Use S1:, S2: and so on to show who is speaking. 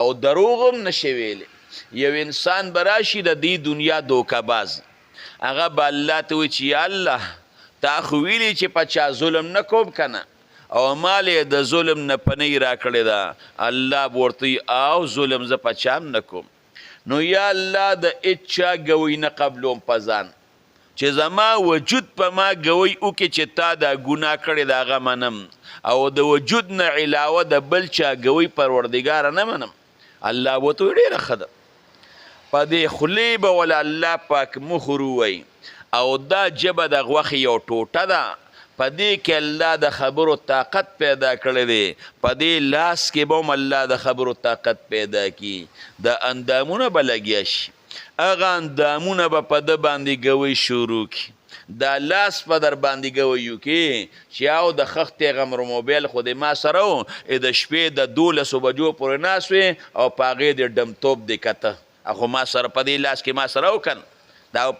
S1: او دروغ هم نشي ویلی. یو انسان به راشي د دې دنیا دوکه باز، هغه به الله ته وایي چې یا الله تا خو ویلي چې په چا ظلم نه کوم که نه، او مال یې د ظلم نه پنۍ را کړې ده. الله به ورته وایي او ظلم زه په چا هم نه کوم. نو یا الله د هېچا ګوی نه قبلوم په ځان چې زما وجود په ما ګوی وکړي چې تا دا ګناه کړې ده هغه منم، او د وجود نه علاوه د بل چا ګوی پروردګاره نه منم. الله ورته وایي ډېره ښه ده. په دې خولې به وله الله پاک مخور ووایي، او دا ژبه د غوښې یو ټوټه ده. په دې کې الله د خبرو طاقت پیدا کړی دی، په دې لاس کې به هم الله د خبرو طاقت پیدا کړي. د اندامونه به لګیا شي، هغه اندامونه به په ده باندې ګوی شروع کړي. دا لاس په در باندې ګوی وکړي چې او د خښتې غمر موبایل خو دې ما سره و، د شپې د 12 بجو پورې ناست وې او په هغې دې ډمتوب دې کته، خو ما سره په دې لاس کې ما سره وکن دا